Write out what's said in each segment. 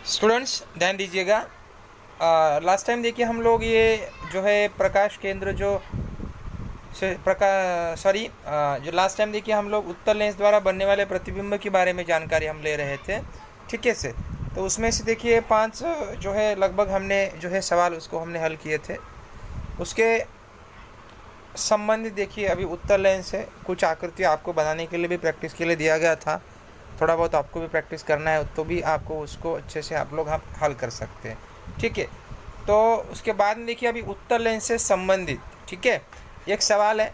Students ध्यान दीजिएगा। Last time देखिए हम लोग ये जो है प्रकाश केंद्र जो जो लास्ट टाइम देखिए हम लोग उत्तल लेंस द्वारा बनने वाले प्रतिबिंब के बारे में जानकारी हम ले रहे थे। ठीक है से तो उसमें से देखिए 5 जो है लगभग हमने जो है सवाल उसको हमने हल किए थे। उसके संबंधित देखिए अभी उत्तल लेंस है, कुछ आकृति आपको बनाने के लिए भी प्रैक्टिस के लिए दिया गया था। थोड़ा बहुत आपको भी प्रैक्टिस करना है तो भी आपको उसको अच्छे से आप लोग हल कर सकते हैं। ठीक है, तो उसके बाद में देखिए अभी उत्तल लेंस से संबंधित, ठीक है, एक सवाल है,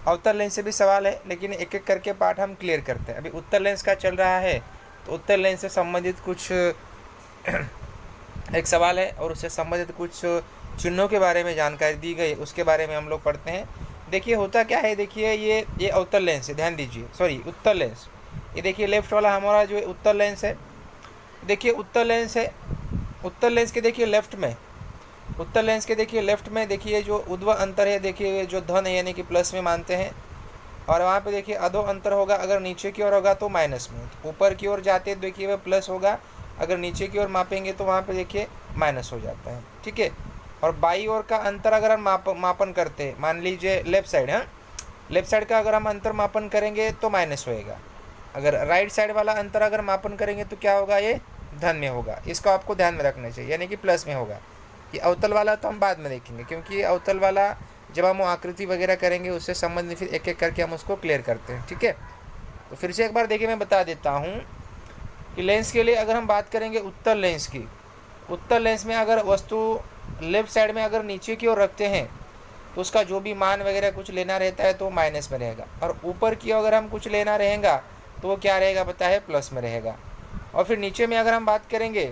अवतल लेंस से भी सवाल है, लेकिन एक एक करके पार्ट हम क्लियर करते हैं। अभी उत्तल लेंस का चल रहा है तो उत्तल लेंस से संबंधित कुछ एक सवाल है और उससे संबंधित कुछ चिन्हों के बारे में जानकारी दी गई, उसके बारे में हम लोग पढ़ते हैं। देखिए होता क्या है, देखिए ये अवतल लेंस है, ध्यान दीजिए, सॉरी उत्तल लेंस। ये देखिए लेफ्ट वाला हमारा जो उत्तल लेंस है, देखिए उत्तल लेंस है। उत्तल लेंस के देखिए लेफ्ट में, उत्तल लेंस के देखिए लेफ्ट में देखिए जो उद्व अंतर है, देखिए जो धन है यानी कि प्लस में मानते हैं, और वहाँ पे देखिए अधो अंतर होगा, अगर नीचे की ओर होगा तो माइनस में, ऊपर की ओर जाते देखिए वह प्लस होगा, अगर नीचे की ओर मापेंगे तो वहाँ पे देखिए माइनस हो जाता है। ठीक है, और बाई ओर का अंतर अगर हम मापन करते हैं, मान लीजिए लेफ्ट साइड, हाँ लेफ्ट साइड का अगर हम अंतर मापन करेंगे तो माइनस होएगा, अगर राइट साइड वाला अंतर अगर मापन करेंगे तो क्या होगा, ये धन में होगा। इसको आपको ध्यान में रखना चाहिए, यानी कि प्लस में होगा। ये अवतल वाला तो हम बाद में देखेंगे, क्योंकि अवतल वाला जब हम आकृति वगैरह करेंगे उससे संबंधित फिर एक एक करके हम उसको क्लियर करते हैं। ठीक है, तो फिर से एक बार देखिए मैं बता देता हूँ कि लेंस के लिए अगर हम बात करेंगे उत्तल लेंस की, उत्तल लेंस में अगर वस्तु लेफ्ट साइड में अगर नीचे की ओर रखते हैं तो उसका जो भी मान वगैरह कुछ लेना रहता है तो माइनस में रहेगा, और ऊपर की अगर हम कुछ लेना रहेगा तो वो क्या रहेगा पता है, प्लस में रहेगा। और फिर नीचे में अगर हम बात करेंगे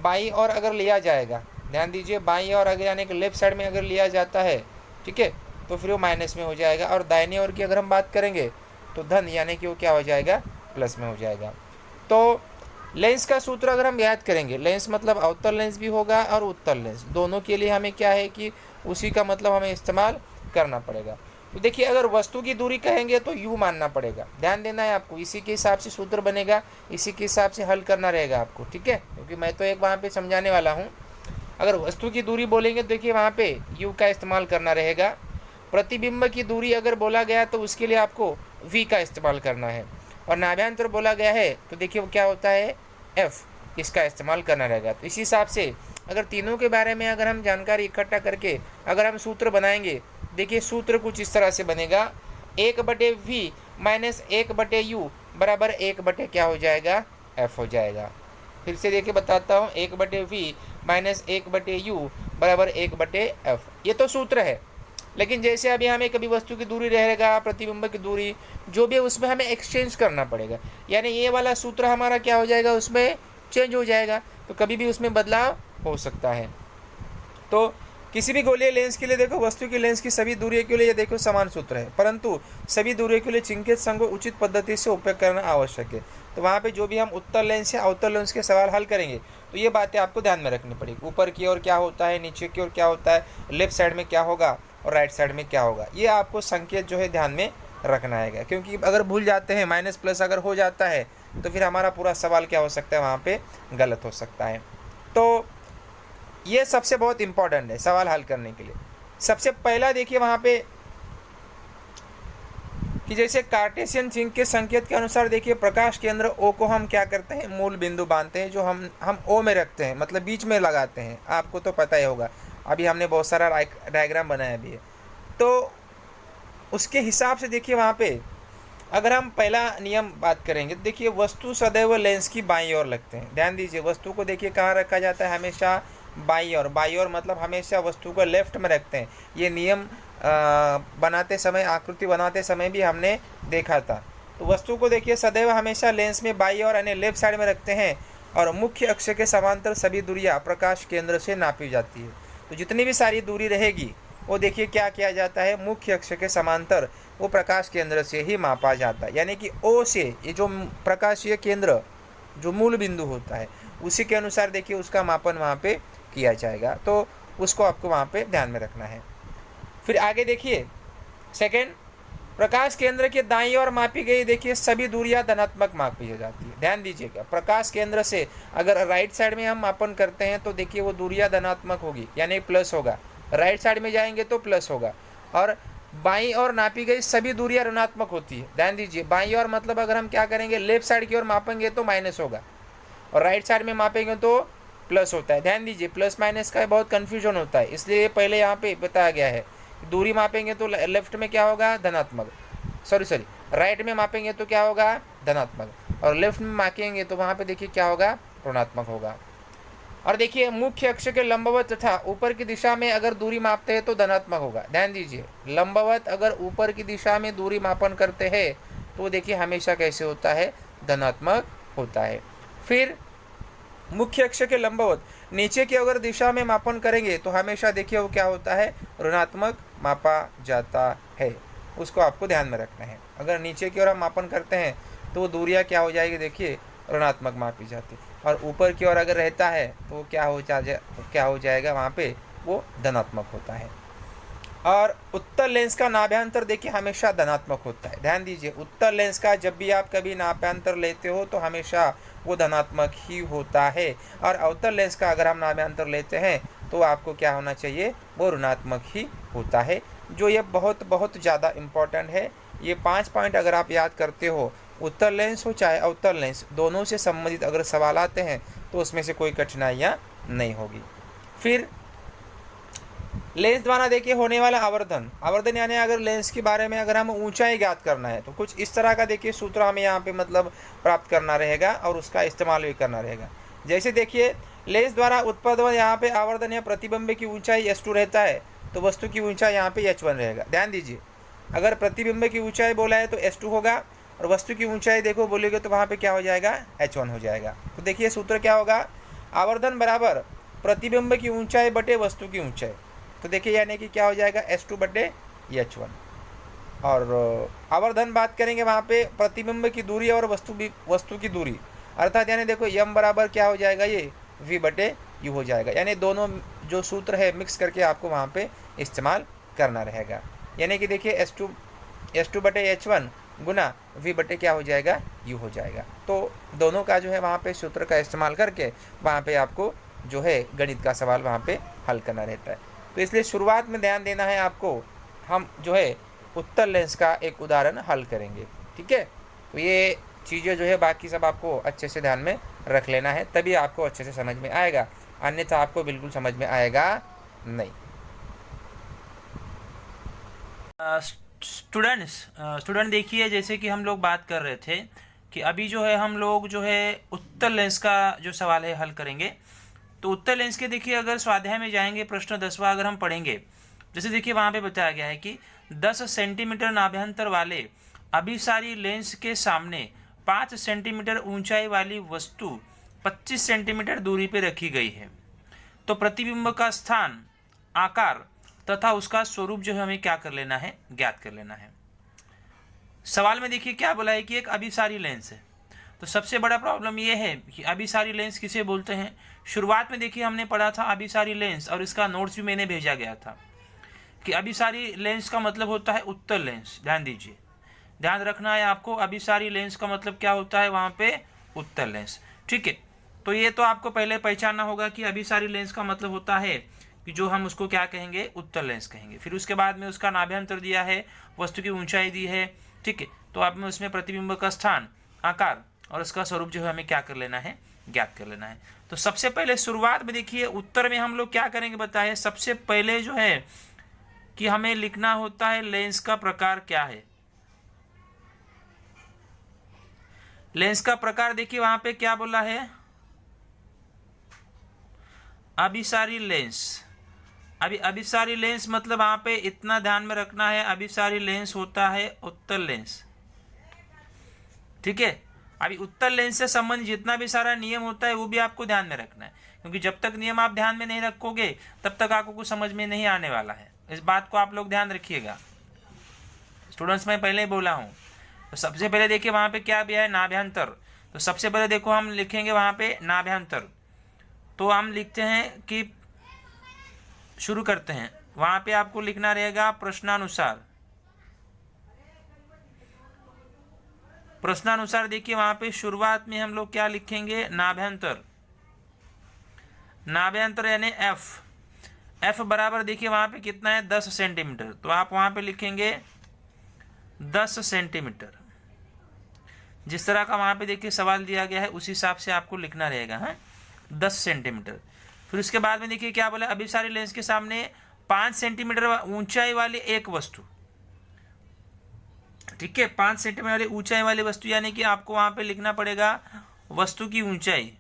बाईं और अगर लिया जाएगा, ध्यान दीजिए बाईं और अगर यानी कि लेफ्ट साइड में अगर लिया जाता है, ठीक है, तो फिर वो माइनस में हो जाएगा, और दाहिने ओर की अगर हम बात करेंगे तो धन यानी कि वो क्या हो जाएगा, प्लस में हो जाएगा। तो लेंस का सूत्र अगर हम याद करेंगे, लेंस मतलब अवतल लेंस भी होगा और उत्तल लेंस, दोनों के लिए हमें क्या है कि उसी का मतलब हमें इस्तेमाल करना पड़ेगा। तो देखिए अगर वस्तु की दूरी कहेंगे तो u मानना पड़ेगा, ध्यान देना है आपको, इसी के हिसाब से सूत्र बनेगा, इसी के हिसाब से हल करना रहेगा आपको। ठीक है, क्योंकि मैं तो एक वहाँ पे समझाने वाला हूँ। अगर वस्तु की दूरी बोलेंगे तो देखिए वहाँ पे u का इस्तेमाल करना रहेगा। प्रतिबिंब की दूरी अगर बोला गया तो उसके लिए आपको v का इस्तेमाल करना है, और नाभ्यंतर बोला गया है तो देखिए वो क्या होता है, f, इसका इस्तेमाल करना रहेगा। तो इसी हिसाब से अगर तीनों के बारे में अगर हम जानकारी इकट्ठा करके अगर हम सूत्र बनाएंगे, देखिए सूत्र कुछ इस तरह से बनेगा, 1/v माइनस 1/u बराबर 1/ क्या हो जाएगा, f हो जाएगा। फिर से देखिए बताता हूँ, 1/v माइनस 1/u बराबर 1/f, ये तो सूत्र है। लेकिन जैसे अभी हमें कभी वस्तु की दूरी रहेगा, प्रतिबिंब की दूरी जो भी है उसमें हमें एक्सचेंज करना पड़ेगा, यानी ये वाला सूत्र हमारा क्या हो जाएगा, उसमें चेंज हो जाएगा, तो कभी भी उसमें बदलाव हो सकता है। तो किसी भी गोलीय लेंस के लिए देखो वस्तु की लेंस की सभी दूरियों के लिए देखो समान सूत्र है, परंतु सभी दूरियों के लिए चिन्हित संघ को उचित पद्धति से उपयोग करना आवश्यक है। तो वहाँ पे जो भी हम उत्तल लेंस या अवतल लेंस के सवाल हल करेंगे तो ये बातें आपको ध्यान में रखनी पड़ेगी, ऊपर की ओर क्या होता है, नीचे की ओर क्या होता है, लेफ्ट साइड में क्या होगा और राइट साइड में क्या होगा, ये आपको संकेत जो है ध्यान में रखना है, क्योंकि अगर भूल जाते हैं, माइनस प्लस अगर हो जाता है तो फिर हमारा पूरा सवाल क्या हो सकता है, वहाँ पे गलत हो सकता है। तो ये सबसे बहुत इंपॉर्टेंट है सवाल हल करने के लिए। सबसे पहला देखिए वहाँ पे कि जैसे कार्टेशियन चिन्ह के संकेत के अनुसार देखिए प्रकाश केंद्र O को हम क्या करते हैं, मूल बिंदु बांधते हैं, जो हम O में रखते हैं, मतलब बीच में लगाते हैं, आपको तो पता ही होगा, अभी हमने बहुत सारा डायग्राम बनाया भी है। तो उसके हिसाब से देखिए वहाँ पे अगर हम पहला नियम बात करेंगे, देखिए वस्तु सदैव लेंस की बाईं ओर लगते हैं, ध्यान दीजिए वस्तु को देखिए कहाँ रखा जाता है, हमेशा बाईं ओर, बाईं ओर मतलब हमेशा वस्तु को लेफ्ट में रखते हैं। ये नियम बनाते समय, आकृति बनाते समय भी हमने देखा था। तो वस्तु को देखिए सदैव हमेशा लेंस में बाईं ओर यानी लेफ्ट साइड में रखते हैं, और मुख्य अक्ष के समांतर सभी दूरियाँ प्रकाश केंद्र से नापी जाती है। तो जितनी भी सारी दूरी रहेगी वो देखिए क्या किया जाता है, मुख्य अक्ष के समांतर वो प्रकाश केंद्र से ही मापा जाता है, यानी कि O से ये जो प्रकाशीय केंद्र जो मूल बिंदु होता है उसी के अनुसार देखिए उसका मापन वहाँ पे किया जाएगा। तो उसको आपको वहाँ पे ध्यान में रखना है। फिर आगे देखिए सेकेंड, प्रकाश केंद्र के दाईं ओर मापी गई देखिए सभी दूरियां धनात्मक मापी जाती है। ध्यान दीजिएगा, प्रकाश केंद्र से अगर राइट साइड में हम मापन करते हैं तो देखिए वो दूरियां धनात्मक होगी, यानी प्लस होगा। राइट साइड में जाएंगे तो प्लस होगा। और बाईं ओर नापी गई सभी दूरियां ऋणात्मक होती है। ध्यान दीजिए, बाईं ओर मतलब अगर हम क्या करेंगे, लेफ्ट साइड की ओर मापेंगे तो माइनस होगा और राइट साइड में मापेंगे तो प्लस होता है। ध्यान दीजिए, प्लस माइनस का बहुत कन्फ्यूजन होता है, इसलिए पहले यहाँ पे बताया गया है। दूरी मापेंगे तो लेफ्ट में क्या होगा, धनात्मक, सॉरी राइट में मापेंगे तो क्या होगा, धनात्मक, और लेफ्ट में मापेंगे तो वहाँ पे देखिए क्या होगा, ऋणात्मक होगा। और देखिए मुख्य अक्ष के लंबवत तथा ऊपर की दिशा में अगर दूरी मापते हैं तो धनात्मक होगा। ध्यान दीजिए, लंबवत अगर ऊपर की दिशा में दूरी मापन करते हैं तो देखिए हमेशा कैसे होता है, धनात्मक होता है। फिर मुख्य अक्ष के लंबवत नीचे की अगर दिशा में मापन करेंगे तो हमेशा देखिए वो क्या होता है, ऋणात्मक मापा जाता है। उसको आपको ध्यान में रखना है। अगर नीचे की ओर हम मापन करते हैं तो वो दूरियां क्या हो जाएगी, देखिए ऋणात्मक मापी जाती, और ऊपर की ओर अगर रहता है तो वो क्या हो जाएगा, वहाँ पे वो धनात्मक होता है। और उत्तल लेंस का नाभ्यांतर देखिए हमेशा धनात्मक होता है। ध्यान दीजिए, उत्तल लेंस का जब भी आप कभी नाभ्यांतर लेते हो तो हमेशा वो धनात्मक ही होता है। और अवतल लेंस का अगर हम नाभ्यांतर लेते हैं तो आपको क्या होना चाहिए, वो ऋणात्मक ही होता है। जो ये बहुत बहुत ज़्यादा इम्पॉर्टेंट है। ये 5 पॉइंट अगर आप याद करते हो, उत्तल लेंस हो चाहे अवतल लेंस, दोनों से संबंधित अगर सवाल आते हैं तो उसमें से कोई कठिनाइयाँ नहीं होगी। फिर लेंस द्वारा देखिए होने वाला आवर्धन यानी अगर लेंस के बारे में अगर हम ऊंचाई ज्ञात करना है तो कुछ इस तरह का देखिए सूत्र हमें यहाँ पे मतलब प्राप्त करना रहेगा और उसका इस्तेमाल भी करना रहेगा। जैसे देखिए लेंस द्वारा उत्पन्न यहाँ पे आवर्धन या प्रतिबिंब की ऊंचाई h2 रहता है तो वस्तु की ऊंचाई यहाँ पे h1 रहेगा। ध्यान दीजिए, अगर प्रतिबिंब की ऊंचाई बोला है तो h2 होगा और वस्तु की ऊंचाई देखो बोलेगे तो वहाँ पे क्या हो जाएगा, h1 हो जाएगा। तो देखिए सूत्र क्या होगा, आवर्धन बराबर प्रतिबिंब की ऊंचाई बटे वस्तु की ऊंचाई। तो देखिए यानी कि क्या हो जाएगा, h2 बटे h1। और आवर्धन बात करेंगे वहाँ पे प्रतिबिंब की दूरी और वस्तु की दूरी, अर्थात यानी देखो m बराबर क्या हो जाएगा, ये v बटे u हो जाएगा। यानी दोनों जो सूत्र है मिक्स करके आपको वहाँ पे इस्तेमाल करना रहेगा। यानी कि देखिए h2 बटे h1 गुना v बटे क्या हो जाएगा, u हो जाएगा। तो दोनों का जो है वहाँ पे सूत्र का इस्तेमाल करके वहाँ पे आपको जो है गणित का सवाल वहाँ पे हल करना रहता है। तो इसलिए शुरुआत में ध्यान देना है आपको, हम जो है उत्तल लेंस का एक उदाहरण हल करेंगे। ठीक है, तो ये चीज़ें जो है बाकी सब आपको अच्छे से ध्यान में रख लेना है, तभी आपको अच्छे से समझ में आएगा, अन्यथा आपको बिल्कुल समझ में आएगा नहीं। स्टूडेंट देखिए, जैसे कि हम लोग बात कर रहे थे कि अभी जो है हम लोग जो है उत्तल लेंस का जो सवाल है हल करेंगे। तो उत्तल लेंस के देखिए अगर स्वाध्याय में जाएंगे, प्रश्न 10वां अगर हम पढ़ेंगे, जैसे देखिए वहाँ पे बताया गया है कि 10 सेंटीमीटर नाभ्यंतर वाले अभिसारी लेंस के सामने 5 सेंटीमीटर ऊंचाई वाली वस्तु 25 सेंटीमीटर दूरी पर रखी गई है। तो प्रतिबिंब का स्थान, आकार तथा उसका स्वरूप जो है हमें क्या कर लेना है, ज्ञात कर लेना है। सवाल में देखिए क्या बोला है कि एक अभिसारी लेंस है। तो सबसे बड़ा प्रॉब्लम ये है कि अभिसारी लेंस किसे बोलते हैं। शुरुआत में देखिए हमने पढ़ा था अभिसारी लेंस, और इसका नोट्स भी मैंने भेजा गया था कि अभिसारी लेंस का मतलब होता है उत्तल लेंस। ध्यान दीजिए, ध्यान रखना है आपको, अभिसारी लेंस का मतलब क्या होता है वहाँ पे, उत्तल लेंस। ठीक है, तो ये तो आपको पहले पहचानना होगा कि अभिसारी लेंस का मतलब होता है कि जो हम उसको क्या कहेंगे, उत्तल लेंस कहेंगे। फिर उसके बाद में उसका नाभ्यंतर दिया है, वस्तु की ऊंचाई दी है। ठीक है, तो आप में उसमें प्रतिबिंब का स्थान, आकार और उसका स्वरूप जो है हमें क्या कर लेना है, ज्ञात कर लेना है। तो सबसे पहले शुरुआत में देखिए उत्तर में हम लोग क्या करेंगे बताइए। सबसे पहले जो है कि हमें लिखना होता है लेंस का प्रकार क्या है। लेंस का प्रकार देखिए वहां पे क्या बोला है, अभिसारी लेंस। अभी अभिसारी लेंस मतलब वहां पे इतना ध्यान में रखना है, अभिसारी लेंस होता है उत्तल लेंस। ठीक है, अभी उत्तल लेंस से संबंधित जितना भी सारा नियम होता है वो भी आपको ध्यान में रखना है, क्योंकि जब तक नियम आप ध्यान में नहीं रखोगे तब तक आपको कुछ समझ में नहीं आने वाला है। इस बात को आप लोग ध्यान रखिएगा स्टूडेंट्स, मैं पहले ही बोला हूँ। तो सबसे पहले देखिए वहाँ पे क्या दिया है, नाभ्यंतर। तो सबसे पहले देखो हम लिखेंगे वहाँ पे नाभ्यंतर। तो हम लिखते हैं कि शुरू करते हैं, वहाँ पे आपको लिखना रहेगा प्रश्नानुसार। प्रश्नानुसार देखिए वहां पे शुरुआत में हम लोग क्या लिखेंगे, नाभ्यंतर। नाभ्यंतर यानी एफ बराबर देखिए वहां पे कितना है, 10 सेंटीमीटर। तो आप वहां पे लिखेंगे 10 सेंटीमीटर। जिस तरह का वहां पे देखिए सवाल दिया गया है उस हिसाब से आपको लिखना रहेगा। हाँ, 10 सेंटीमीटर। फिर उसके बाद में देखिए क्या बोला, अभिसारी लेंस के सामने 5 सेंटीमीटर ऊंचाई वाली एक वस्तु। ठीक है, 5 सेंटीमीटर वाली ऊंचाई वाली वस्तु, यानी कि आपको वहां पे लिखना पड़ेगा वस्तु की ऊंचाई।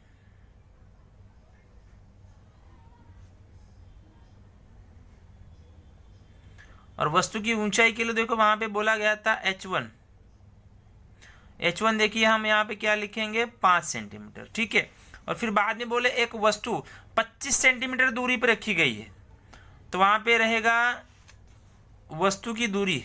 और वस्तु की ऊंचाई के लिए देखो वहां पे बोला गया था h1। h1 देखिए हम यहाँ पे क्या लिखेंगे, 5 सेंटीमीटर। ठीक है, और फिर बाद में बोले एक वस्तु 25 सेंटीमीटर दूरी पर रखी गई है, तो वहां पे रहेगा वस्तु की दूरी।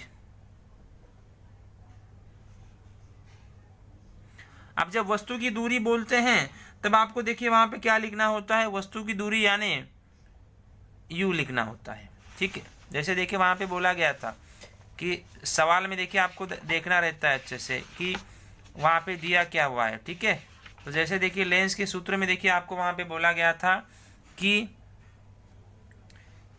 अब जब वस्तु की दूरी बोलते हैं तब आपको देखिए वहां पे क्या लिखना होता है, वस्तु की दूरी यानी u लिखना होता है। ठीक है, जैसे देखिए वहां पे बोला गया था कि सवाल में देखिए आपको देखना रहता है अच्छे से कि वहां पे दिया क्या हुआ है। ठीक है, तो जैसे देखिए लेंस के सूत्र में देखिए आपको वहां पे बोला गया था कि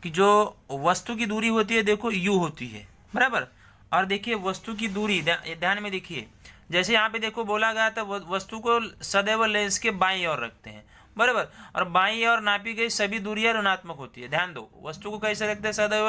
जो वस्तु की दूरी होती है देखो u होती है, बराबर। और देखिए वस्तु की दूरी ध्यान में देखिए, जैसे यहाँ पे देखो बोला गया था वस्तु को सदैव लेंस के बाईं ओर रखते हैं, बराबर। और बाईं ओर नापी गई सभी दूरियां ऋणात्मक होती है। ध्यान दो, वस्तु को कैसे रखते हैं, सदैव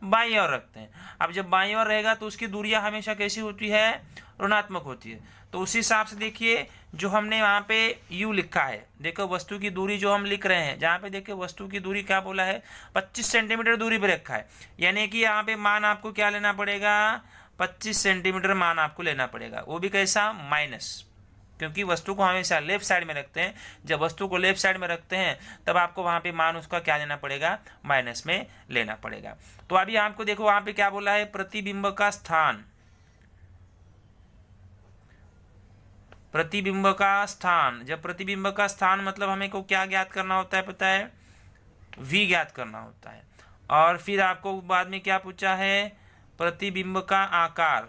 बाईं ओर रखते हैं। अब जब बाईं ओर रहेगा तो उसकी दूरियां हमेशा कैसी होती है, ऋणात्मक होती है। तो उसी हिसाब से देखिए जो हमने वहां पे u लिखा है, देखो वस्तु की दूरी जो हम लिख रहे हैं, जहाँ पे देखिए वस्तु की दूरी क्या बोला है, 25 सेंटीमीटर दूरी पे रखा है, यानी कि यहाँ पे मान आपको क्या लेना पड़ेगा, 25 सेंटीमीटर मान आपको लेना पड़ेगा। वो भी कैसा, माइनस, क्योंकि वस्तु को हमेशा लेफ्ट साइड में रखते हैं। जब वस्तु को लेफ्ट साइड में रखते हैं तब आपको वहां पे मान उसका क्या लेना पड़ेगा, माइनस में लेना पड़ेगा। तो अभी आपको देखो वहां पे क्या बोला है, प्रतिबिंब का स्थान। प्रतिबिंब का स्थान, जब प्रतिबिंब का स्थान मतलब हमें को क्या ज्ञात करना होता है, पता है, v ज्ञात करना होता है। और फिर आपको बाद में क्या पूछा है, प्रतिबिंब का आकार।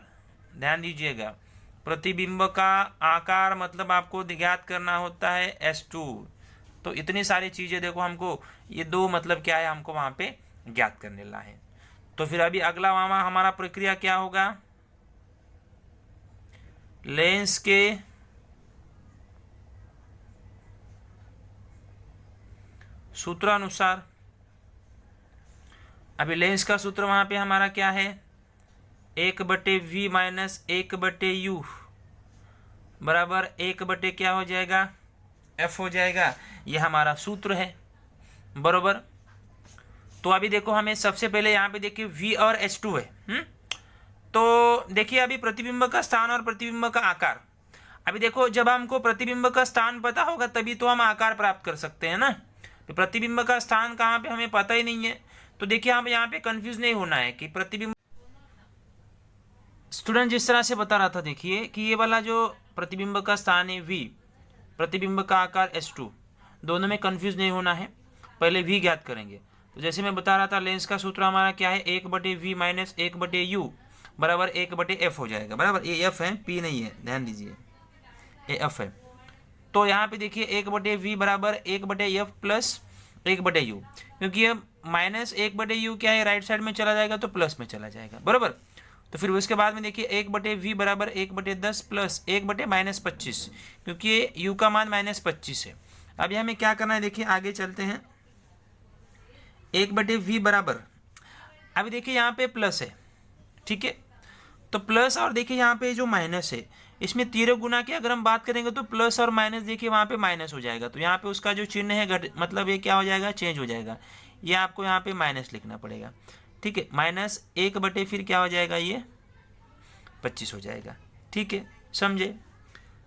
ध्यान दीजिएगा, प्रतिबिंब का आकार मतलब आपको ज्ञात करना होता है S2। तो इतनी सारी चीजें देखो हमको, ये दो मतलब क्या है, हमको वहां पे ज्ञात करने ला है। तो फिर अभी अगला वहां हमारा प्रक्रिया क्या होगा, लेंस के सूत्रानुसार। अभी लेंस का सूत्र वहां पे हमारा क्या है, 1/v माइनस 1/u बराबर 1/ क्या हो जाएगा, f हो जाएगा। ये हमारा सूत्र है, बराबर। तो अभी देखो हमें सबसे पहले यहाँ पे देखिए v और h2 है। तो देखिए अभी प्रतिबिंब का स्थान और प्रतिबिंब का आकार। अभी देखो जब हमको प्रतिबिंब का स्थान पता होगा तभी तो हम आकार प्राप्त कर सकते हैं ना। तो प्रतिबिंब का स्थान कहाँ पे हमें पता ही नहीं है, तो देखिए हम यहाँ पे कंफ्यूज नहीं होना है कि प्रतिबिंब। स्टूडेंट जिस तरह से बता रहा था देखिए कि ये वाला जो प्रतिबिंब का स्थान है v, प्रतिबिंब का आकार S2, दोनों में कंफ्यूज नहीं होना है। पहले v ज्ञात करेंगे। तो जैसे मैं बता रहा था लेंस का सूत्र हमारा क्या है, 1/v माइनस 1/u बराबर 1/f हो जाएगा, बराबर। ये f है, p नहीं है, ध्यान दीजिए, ये f है। तो यहाँ पे देखिए 1/v बराबर 1/f प्लस 1/u, क्योंकि ये माइनस 1/u क्या है, राइट साइड में चला जाएगा तो प्लस में चला जाएगा, बराबर। तो फिर उसके बाद में देखिए 1/v बराबर 1/10 प्लस 1/-25, क्योंकि ये u का मान -25 है। अभी हमें क्या करना है, देखिए आगे चलते हैं। 1/v बराबर, अभी देखिए यहाँ पे प्लस है, ठीक है, तो प्लस, और देखिए यहाँ पे जो माइनस है इसमें तीव्र गुना की अगर हम बात करेंगे तो प्लस और माइनस देखिए वहाँ पे माइनस हो जाएगा, तो यहाँ पे उसका जो चिन्ह है मतलब ये क्या हो जाएगा, चेंज हो जाएगा। ये आपको यहाँ पे माइनस लिखना पड़ेगा, ठीक है। -1/ फिर क्या हो जाएगा, ये 25 हो जाएगा, ठीक है, समझे।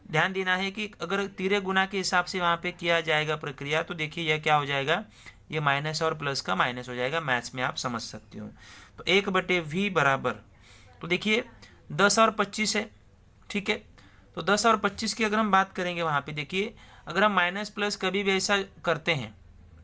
ध्यान देना है कि अगर तीव्र गुना के हिसाब से वहाँ पे किया जाएगा प्रक्रिया तो देखिए यह क्या हो जाएगा, ये माइनस और प्लस का माइनस हो जाएगा। मैथ्स में आप समझ सकते हो। तो 1/v बराबर, तो देखिए 10 और 25 है, ठीक है। तो 10 और 25 की अगर हम बात करेंगे वहाँ पे देखिए, अगर हम माइनस प्लस कभी भी ऐसा करते हैं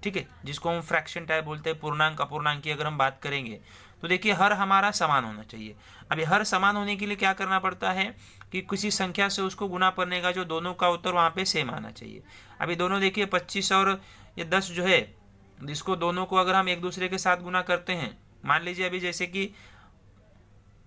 ठीक है, जिसको हम फ्रैक्शन टाइप बोलते हैं, पूर्णांक अपूर्णांक की अगर हम बात करेंगे तो देखिए हर हमारा समान होना चाहिए। अभी हर समान होने के लिए क्या करना पड़ता है कि किसी संख्या से उसको गुना करने का जो दोनों का उत्तर वहाँ पे सेम आना चाहिए। अभी दोनों देखिए 25 और ये 10 जो है, जिसको दोनों को अगर हम एक दूसरे के साथ गुना करते हैं, मान लीजिए अभी जैसे कि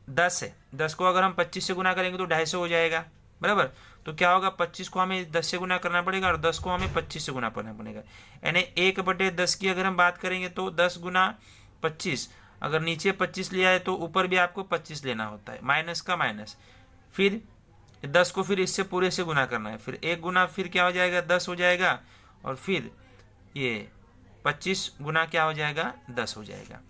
10 है, 10 को अगर हम 25 से गुना करेंगे तो 250 हो जाएगा, बराबर। तो क्या होगा, 25 को हमें 10 से गुना करना पड़ेगा और 10 को हमें 25 से गुना करना पड़ेगा। यानी 1/10 की अगर हम बात करेंगे तो 10 गुना 25, अगर नीचे 25 लिया है तो ऊपर भी आपको 25 लेना होता है, माइनस का माइनस, फिर 10 को फिर इससे पूरे से गुना करना है, फिर 1 गुना फिर क्या हो जाएगा 10 हो जाएगा, और फिर ये 25 गुना क्या हो जाएगा 10 हो जाएगा।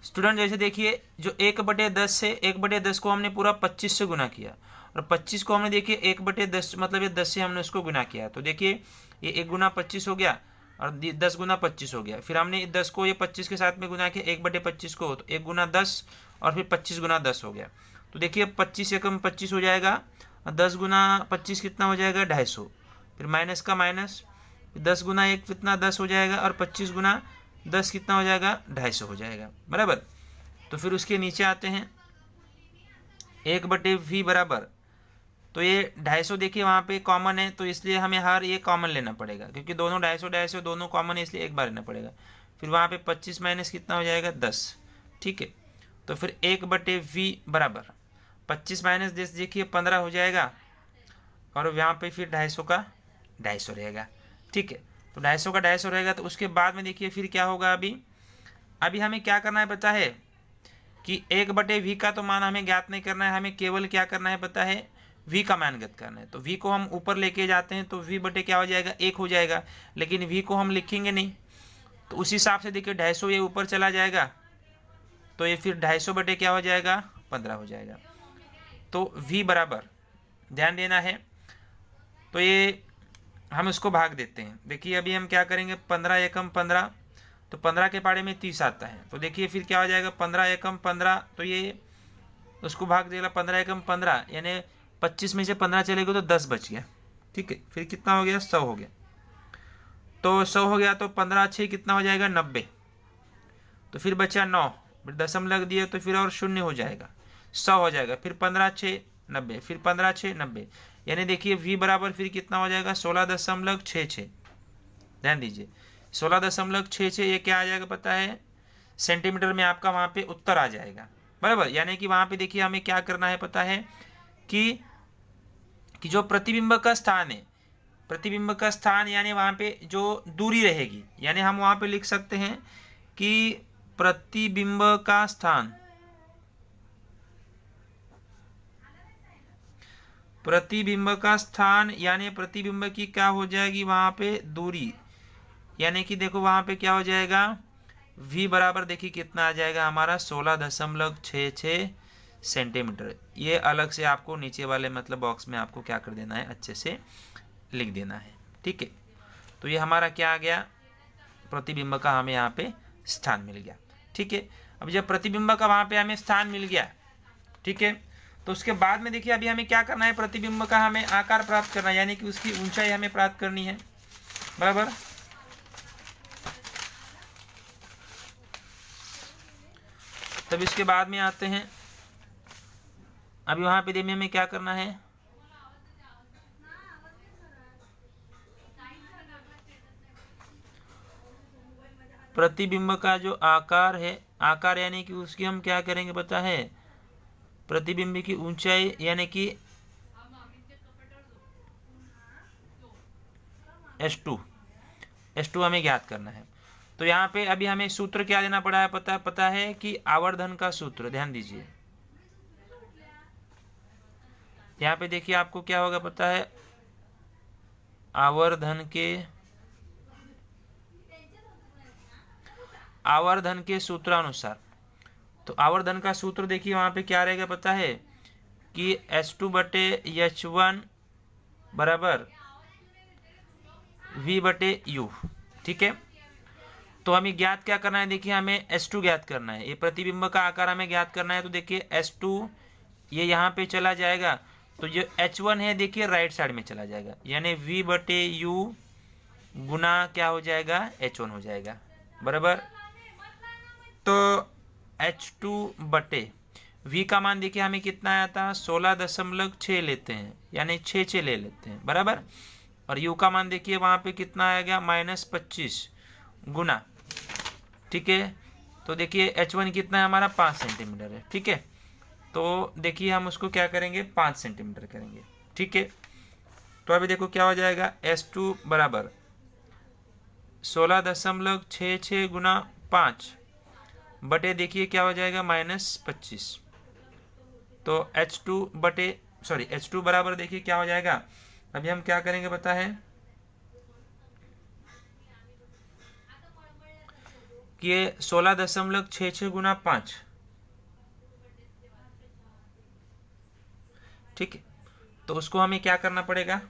स्टूडेंट जैसे देखिए जो 1/10 से 1/10 को हमने पूरा 25 से गुना किया, और 25 को हमने देखिए 1/10 मतलब ये 10 से हमने उसको गुना किया, तो देखिए ये 1 गुना 25 हो गया और 10 गुना 25 हो गया। फिर हमने 10 को ये 25 के साथ में गुना किया 1/25 को, तो 1 गुना 10 और फिर 25 गुना 10 हो गया। तो देखिए 25 एकम 25 हो जाएगा, और 10 गुना 25 कितना हो जाएगा 250, फिर माइनस का माइनस, 10 गुना 1 कितना 10 हो जाएगा, और 25 गुना 10 कितना हो जाएगा 250 हो जाएगा, बराबर। तो फिर उसके नीचे आते हैं 1/v बराबर, तो ये 250 देखिए वहाँ पे कॉमन है, तो इसलिए हमें हर ये कॉमन लेना पड़ेगा, क्योंकि दोनों 250 दोनों कॉमन है, इसलिए एक बार लेना पड़ेगा। फिर वहाँ पे 25 माइनस कितना हो जाएगा 10, ठीक है। तो फिर 1/v बराबर 25 माइनस 10 देखिए 15 हो जाएगा, और यहाँ पे फिर 250 का 250 रहेगा, ठीक है। तो 250 का 250 रहेगा, तो उसके बाद में देखिए फिर क्या होगा, अभी हमें क्या करना है पता है कि 1/v का तो मान हमें ज्ञात नहीं करना है, हमें केवल क्या करना है पता है, v का मान ज्ञात करना है। तो v को हम ऊपर लेके जाते हैं तो v बटे क्या हो जाएगा 1 हो जाएगा, लेकिन v को हम लिखेंगे नहीं, तो उस हिसाब से देखिए 250 ये ऊपर चला जाएगा, तो ये फिर 250 बटे क्या हो जाएगा 15 हो जाएगा। तो v बराबर ध्यान देना है, तो ये हम इसको भाग देते हैं। देखिए अभी हम क्या करेंगे, 15 एकम 15, तो 15 के पाड़े में 30 आता है, तो देखिए फिर क्या हो जाएगा 15 एकम 15, तो ये उसको भाग देगा 15 एकम 15, यानी 25 में से 15 चलेगा तो 10 बच गया, ठीक है। फिर कितना हो गया 100 हो गया, तो 100 हो गया, तो 15 6 कितना हो जाएगा 90, तो फिर बचा 9, फिर दशमलव दिए तो फिर और शून्य हो जाएगा, 100 हो जाएगा, फिर 15 6 90, फिर 15 6 90, यानी देखिए v बराबर फिर कितना हो जाएगा 16.66। ध्यान दीजिए 16.66, ये क्या आ जाएगा पता है, सेंटीमीटर में आपका वहाँ पे उत्तर आ जाएगा, बराबर। यानी कि वहाँ पे देखिए हमें क्या करना है पता है कि जो प्रतिबिंब का स्थान है, प्रतिबिंब का स्थान यानी वहाँ पे जो दूरी रहेगी, यानी हम वहाँ पे लिख सकते हैं कि प्रतिबिंब का स्थान, प्रतिबिंब का स्थान यानी प्रतिबिंब की क्या हो जाएगी वहाँ पे दूरी, यानी कि देखो वहाँ पे क्या हो जाएगा v बराबर देखिए कितना आ जाएगा हमारा 16.66 सेंटीमीटर। ये अलग से आपको नीचे वाले मतलब बॉक्स में आपको क्या कर देना है, अच्छे से लिख देना है, ठीक है। तो ये हमारा क्या आ गया, प्रतिबिंब का हमें यहाँ पे स्थान मिल गया, ठीक है। अब जब प्रतिबिंब का वहाँ पे हमें स्थान मिल गया, ठीक है, तो उसके बाद में देखिए अभी हमें क्या करना है, प्रतिबिंब का हमें आकार प्राप्त करना है, यानी कि उसकी ऊंचाई हमें प्राप्त करनी है, बराबर। तब इसके बाद में आते हैं, अभी वहां पे देखिए हमें क्या करना है, प्रतिबिंब का जो आकार है, आकार यानी कि उसकी हम क्या करेंगे पता है, प्रतिबिंब की ऊंचाई यानी कि S2 हमें ज्ञात करना है। तो यहाँ पे अभी हमें सूत्र क्या देना पड़ा है पता है कि आवर्धन का सूत्र, ध्यान दीजिए यहाँ पे देखिए आपको क्या होगा पता है, आवर्धन के सूत्रानुसार, तो आवर्धन का सूत्र देखिए वहां पे क्या रहेगा पता है कि S2/H1 बराबर V/U, ठीक है। तो हमें ज्ञात क्या करना है, देखिए हमें S2 ज्ञात करना है, ये प्रतिबिंब का आकार हमें ज्ञात करना है। तो देखिए S2 ये यहाँ पे चला जाएगा, तो जो H1 है देखिए राइट साइड में चला जाएगा, यानी V/U गुना क्या हो जाएगा, H1 हो जाएगा, बराबर। तो H2 बटे V का मान देखिए हमें कितना आया था, 16.6 लेते हैं, यानी 6 ले लेते हैं, बराबर। और U का मान देखिए वहाँ पे कितना आएगा, -25 गुना, ठीक है। तो देखिए H1 कितना है हमारा, 5 सेंटीमीटर है, ठीक है। तो देखिए हम उसको क्या करेंगे, 5 सेंटीमीटर करेंगे, ठीक है। तो अभी देखो क्या हो जाएगा, S2 बराबर 16.66 गुना 5 बटे देखिए क्या हो जाएगा, -25। तो H2 बराबर देखिए क्या हो जाएगा। अभी हम क्या करेंगे पता है कि ये 16.66 गुना 5, ठीक है। तो उसको हमें क्या करना पड़ेगा,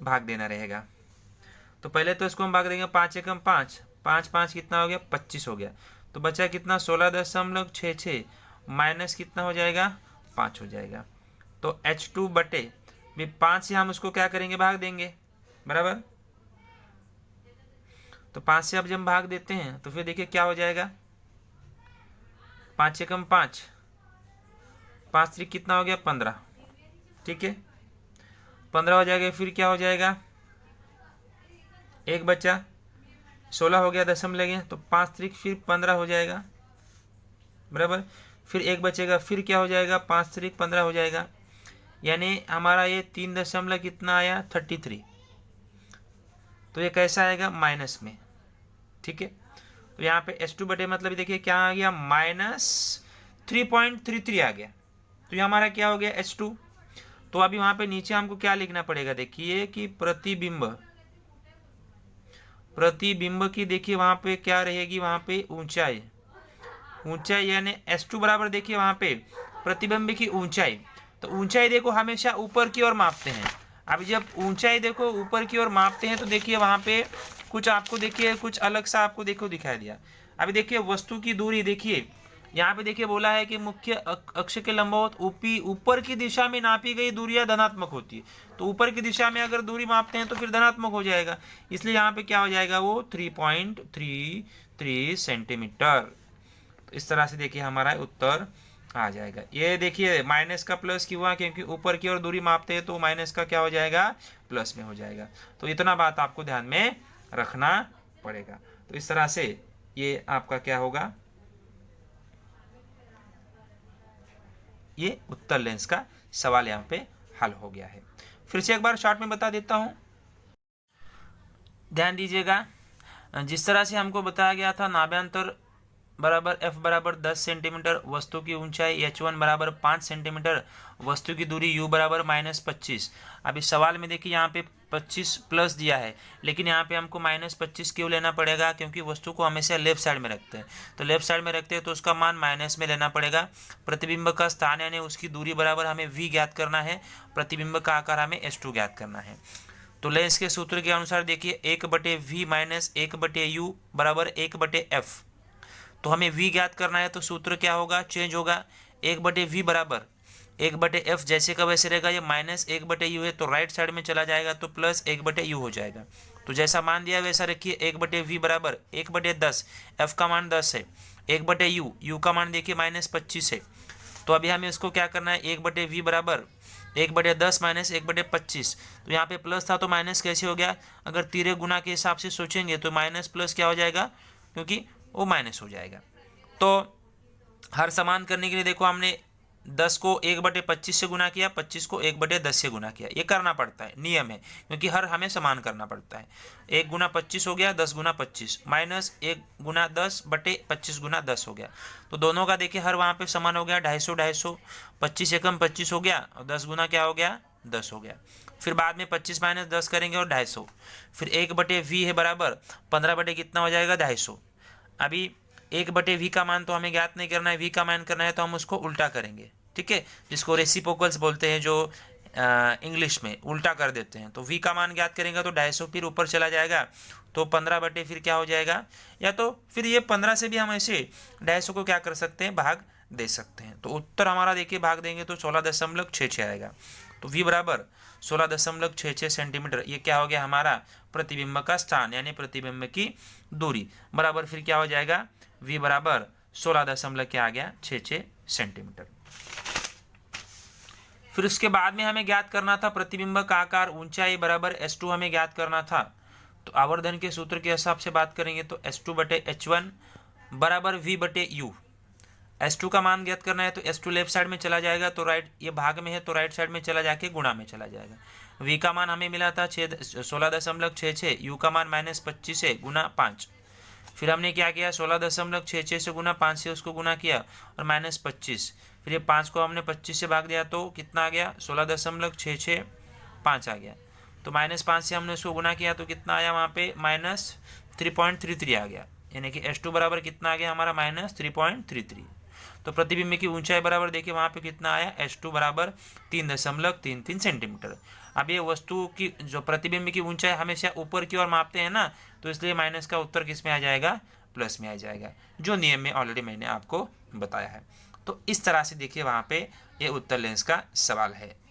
भाग देना रहेगा। तो पहले तो इसको हम भाग देंगे, 5 एकम 5, 5 5 कितना हो गया, 25 हो गया। तो बचा कितना, 16.66 माइनस कितना हो जाएगा, 5 हो जाएगा। तो H2 बटे भी 5 से हम उसको क्या करेंगे, भाग देंगे, बराबर। तो 5 से अब जब हम भाग देते हैं तो फिर देखिए क्या हो जाएगा, 5 एकम 5, 5 3 कितना हो गया, 15, ठीक है। 15 हो जाएगा, फिर क्या हो जाएगा, एक बचा, 16 हो गया, दशम लगे तो 5 3 फिर 15 हो जाएगा, बराबर। फिर एक बचेगा, फिर क्या हो जाएगा, 5 3 15 हो जाएगा, यानी हमारा ये 3 दशमलव कितना आया, 33। तो ये कैसा आएगा, माइनस में, ठीक है। तो यहाँ पे H2 बटे मतलब देखिए क्या आ गया, -3.33 आ गया। तो ये हमारा क्या हो गया, H2। तो अभी वहाँ पे नीचे हमको क्या लिखना पड़ेगा, देखिए कि प्रतिबिंब की देखिए वहाँ पे क्या रहेगी, वहाँ पे ऊंचाई, यानी S2 बराबर देखिए वहाँ पे प्रतिबिंब की ऊंचाई। तो ऊंचाई देखो हमेशा ऊपर की ओर मापते हैं। अभी जब ऊंचाई देखो ऊपर की ओर मापते हैं तो देखिए वहाँ पे कुछ आपको देखिए कुछ अलग सा आपको देखो दिखाई दिया। अभी देखिए वस्तु की दूरी देखिए, यहाँ पे देखिए बोला है कि मुख्य अक्ष के लंबवत ऊपर की दिशा में नापी गई दूरियां धनात्मक होती है। तो ऊपर की दिशा में अगर दूरी मापते हैं तो फिर धनात्मक हो जाएगा, इसलिए यहाँ पे क्या हो जाएगा, वो 3.33 सेंटीमीटर। तो इस तरह से देखिए हमारा उत्तर आ जाएगा। ये देखिए माइनस का प्लस क्यों हुआ, क्योंकि ऊपर की ओर दूरी मापते हैं तो माइनस का क्या हो जाएगा, प्लस में हो जाएगा। तो इतना बात आपको ध्यान में रखना पड़ेगा। तो इस तरह से ये आपका क्या होगा, ये उत्तर लेंस का सवाल यहाँ पे हल हो गया है। फिर से एक बार शॉर्ट में बता देता हूँ, ध्यान दीजिएगा। जिस तरह से हमको बताया गया था, नाभ्यंतर बराबर F बराबर 10 सेंटीमीटर, वस्तु की ऊंचाई H1 बराबर 5 सेंटीमीटर, वस्तु की दूरी U बराबर -25। अब इस सवाल में देखिए यहाँ पे 25 प्लस दिया है, लेकिन यहाँ पे हमको -25 क्यों लेना पड़ेगा, क्योंकि वस्तु को हमेशा लेफ्ट साइड में रखते हैं। तो लेफ्ट साइड में रखते हैं तो उसका मान माइनस में लेना पड़ेगा। प्रतिबिंब का स्थान यानी उसकी दूरी बराबर हमें V ज्ञात करना है, प्रतिबिंब का आकार हमें H2 ज्ञात करना है। तो लेंस के सूत्र के अनुसार देखिए 1/V माइनस 1/U बराबर 1/F। तो हमें V ज्ञात करना है तो सूत्र क्या होगा, चेंज होगा, 1/V बराबर 1/F जैसे का वैसे रहेगा। ये -1/U है तो राइट साइड में चला जाएगा तो +1/U हो जाएगा। तो जैसा मान दिया वैसा रखिए, 1/V बराबर 1/10, F का मान 10 है, 1/U, U का मान देखिए -25 है। तो अभी हमें इसको क्या करना है, 1/V बराबर 1/10 माइनस 1/25। तो यहाँ पे प्लस था तो माइनस कैसे हो गया, अगर तिरे गुना के हिसाब से सोचेंगे तो माइनस प्लस क्या हो जाएगा, क्योंकि वो माइनस हो जाएगा। तो हर समान करने के लिए देखो हमने 10 को 1/25 से गुना किया, 25 को 1/10 से गुना किया। ये करना पड़ता है, नियम है, क्योंकि हर हमें समान करना पड़ता है। 1 गुना 25 हो गया, 10 गुना 25 माइनस 1 गुना 10/25 गुना 10 हो गया। तो दोनों का देखिए हर वहाँ पे समान हो गया, 250 250, 25 एकम 25 हो गया और 10 गुना क्या हो गया, 10 हो गया। फिर बाद में 25 माइनस 10 करेंगे और 250। फिर 1/V है बराबर 15 बटे कितना हो जाएगा, 250। अभी 1/V का मान तो हमें ज्ञात नहीं करना है, V का मान करना है, तो हम उसको उल्टा करेंगे, ठीक है, जिसको रेसिप्रोकल्स बोलते हैं, जो इंग्लिश में उल्टा कर देते हैं। तो V का मान ज्ञात करेंगे तो 250 फिर ऊपर चला जाएगा, तो 15 बटे फिर क्या हो जाएगा, या तो फिर ये 15 से भी हम ऐसे 250 को क्या कर सकते हैं, भाग दे सकते हैं। तो उत्तर हमारा देखिए भाग देंगे तो 16.66 आएगा। तो V बराबर 16.66 सेंटीमीटर। ये क्या हो गया हमारा प्रतिबिंब का स्थान यानी प्रतिबिंब की दूरी बराबर फिर क्या हो जाएगा v बराबर 16 क्या आ गया 66 सेंटीमीटर। फिर उसके बाद में हमें ज्ञात करना था प्रतिबिंब का आकार ऊंचाई बराबर S2 हमें ज्ञात करना था। तो आवर्धन के सूत्र के हिसाब से बात करेंगे तो S2/H1 बराबर V/U। S2 का मान ज्ञात करना है तो S2 लेफ्ट साइड में चला जाएगा तो राइट, ये भाग में है तो राइट साइड में चला जाके गुणा में चला जाएगा। V का मान हमें मिला था 16.66, U का मान -25 है गुना 5। फिर हमने क्या किया 16.66 से गुना 5 से उसको गुना किया और -25, फिर ये 5 को हमने 25 से भाग दिया तो कितना आ गया 16.665 आ गया। तो -5 से हमने उसको गुना किया तो कितना आया वहाँ पे -3.33 आ गया, यानी कि S2 बराबर कितना आ गया हमारा -3.33। तो प्रतिबिंब की ऊंचाई बराबर देखिए वहाँ पे कितना आया S2 बराबर 3.33 सेंटीमीटर। अब ये वस्तु की जो प्रतिबिंब की ऊंचाई हमेशा ऊपर की ओर मापते हैं ना, तो इसलिए माइनस का उत्तर किस में आ जाएगा प्लस में आ जाएगा, जो नियम में ऑलरेडी मैंने आपको बताया है। तो इस तरह से देखिए वहाँ पे ये उत्तर लेंस का सवाल है।